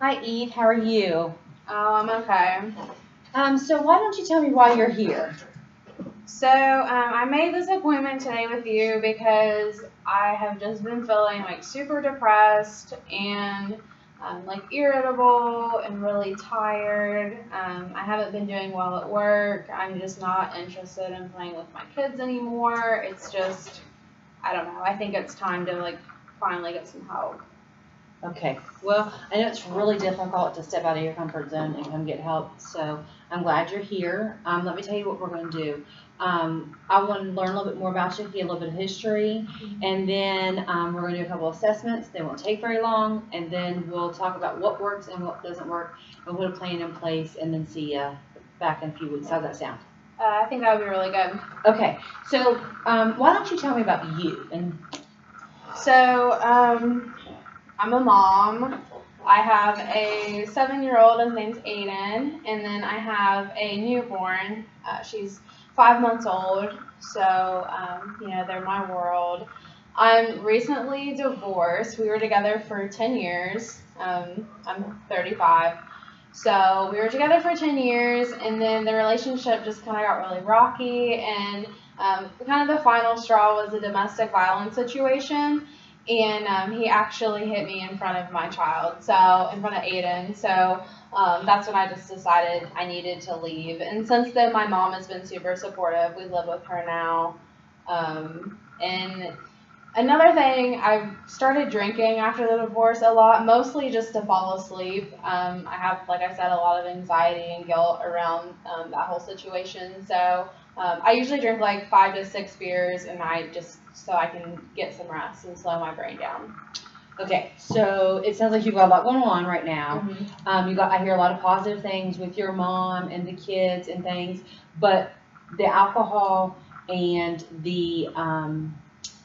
Hi, Eve. How are you? Oh, I'm okay. So why don't you tell me why you're here? So, I made this appointment today with you because I have just been feeling like super depressed and like irritable and really tired. I haven't been doing well at work. I'm just not interested in playing with my kids anymore. It's just, I don't know. I think it's time to like finally get some help. Okay. Well, I know it's really difficult to step out of your comfort zone and come get help. So I'm glad you're here. Let me tell you what we're going to do. I want to learn a little bit more about you, get a little bit of history, and then we're going to do a couple of assessments. They won't take very long, and then we'll talk about what works and what doesn't work, and put a plan in place, and then see you back in a few weeks. How's that sound? I think that would be really good. Okay. So why don't you tell me about you and So, I'm a mom. I have a 7-year-old. His name's Aiden, and then I have a newborn. She's 5 months old. So, they're my world. I'm recently divorced. We were together for 10 years. I'm 35. So we were together for 10 years, and then the relationship just kind of got really rocky, and kind of the final straw was a domestic violence situation. And he actually hit me in front of my child, so in front of Aiden. So that's when I just decided I needed to leave. And since then, my mom has been super supportive. We live with her now. And another thing, I started drinking after the divorce a lot, mostly just to fall asleep. I have, like I said, a lot of anxiety and guilt around that whole situation. So I usually drink like 5 to 6 beers a night just so I can get some rest and slow my brain down. Okay, so it sounds like you've got a lot going on right now. Mm-hmm. I hear a lot of positive things with your mom and the kids and things, but the alcohol and the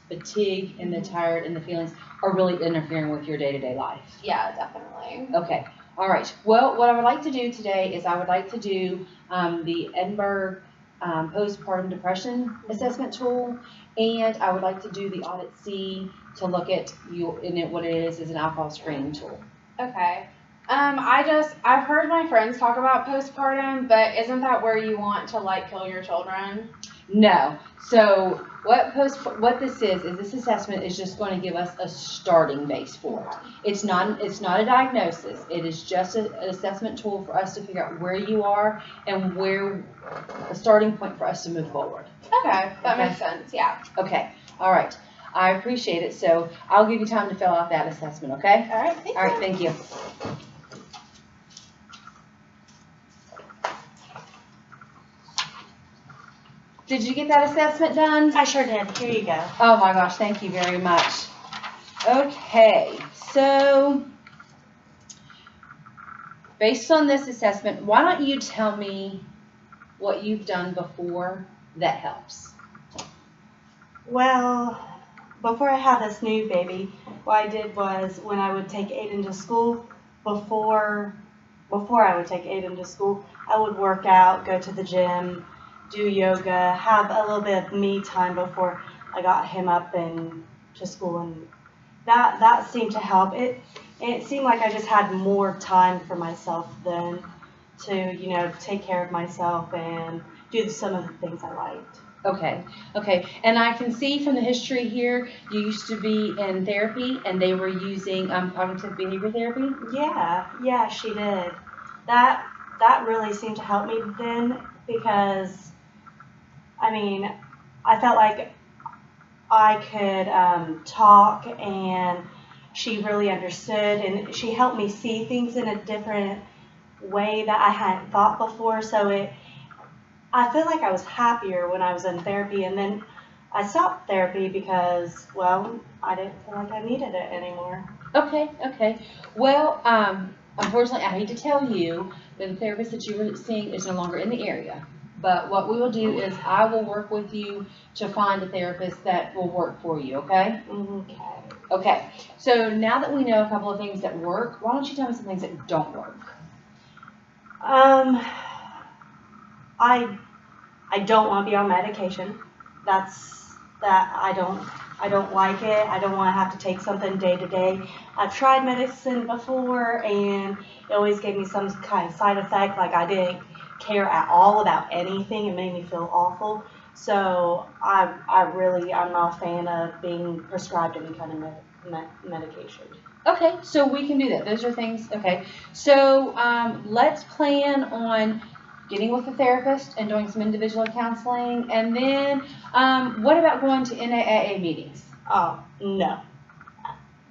fatigue and the tired and the feelings are really interfering with your day-to-day life. Yeah, definitely. Okay, all right. Well, what I would like to do today is I would like to do the Edinburgh postpartum depression assessment tool, and I would like to do the audit C to look at you in it. What it is an alcohol screening tool. Okay. I've heard my friends talk about postpartum, but isn't that where you want to like kill your children? No. So what this is this assessment is just going to give us a starting base for it. It's not a diagnosis. It is just an assessment tool for us to figure out where you are and where a starting point for us to move forward. Okay, that makes sense. Yeah. Okay. All right. I appreciate it. So I'll give you time to fill out that assessment. Okay. All right. All right. Thank you. Did you get that assessment done? I sure did. Here you go. Oh my gosh, thank you very much. Okay, so based on this assessment, why don't you tell me what you've done before that helps? Well, before I had this new baby, what I did was when I would take Aiden to school, before I would take Aiden to school, I would work out, go to the gym, do yoga, have a little bit of me time before I got him up and to school, and that seemed to help. It seemed like I just had more time for myself then to take care of myself and do some of the things I liked. Okay. And I can see from the history here, you used to be in therapy and they were using cognitive behavior therapy? Yeah, she did. That really seemed to help me then because, I felt like I could talk and she really understood and she helped me see things in a different way that I hadn't thought before. So I feel like I was happier when I was in therapy, and then I stopped therapy because, well, I didn't feel like I needed it anymore. Okay. Well, unfortunately, I hate to tell you that the therapist that you were seeing is no longer in the area. But what we will do is I will work with you to find a therapist that will work for you, okay? Okay. Okay. So now that we know a couple of things that work, why don't you tell me some things that don't work? I don't want to be on medication. That I don't I don't like it. I don't want to have to take something day to day. I've tried medicine before, and it always gave me some kind of side effect. Like I didn't care at all about anything. It made me feel awful. So I'm not a fan of being prescribed any kind of medication. Okay, so we can do that. Those are things, okay. So let's plan on getting with a therapist and doing some individual counseling. And then what about going to NAAA meetings? Oh, no.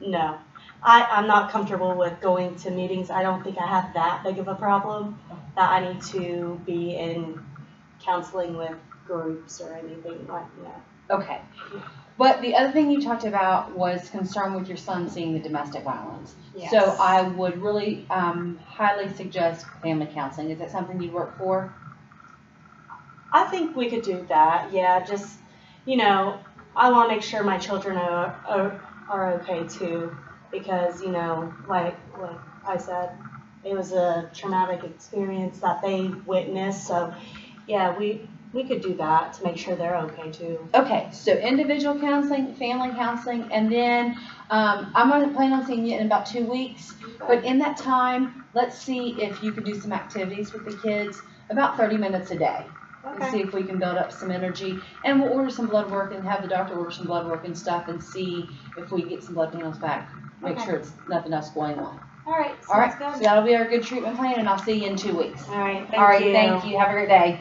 No. I'm not comfortable with going to meetings. I don't think I have that big of a problem that I need to be in counseling with groups or anything like that. Okay. But the other thing you talked about was concern with your son seeing the domestic violence. Yes. So I would really highly suggest family counseling. Is that something you'd work for? I think we could do that. Yeah, just, I want to make sure my children are okay too, because, like I said, it was a traumatic experience that they witnessed. So, yeah, we could do that to make sure they're okay too. Okay, so individual counseling, family counseling, and then I'm going to plan on seeing you in about 2 weeks. But in that time, let's see if you can do some activities with the kids, about 30 minutes a day. Okay. And see if we can build up some energy. And we'll order some blood work and have the doctor order some blood work and stuff and see if we can get some blood panels back. Make sure it's nothing else going on. All right. All right, Good. so that'll be our good treatment plan, and I'll see you in 2 weeks. All right. All right, thank you. Have a great day.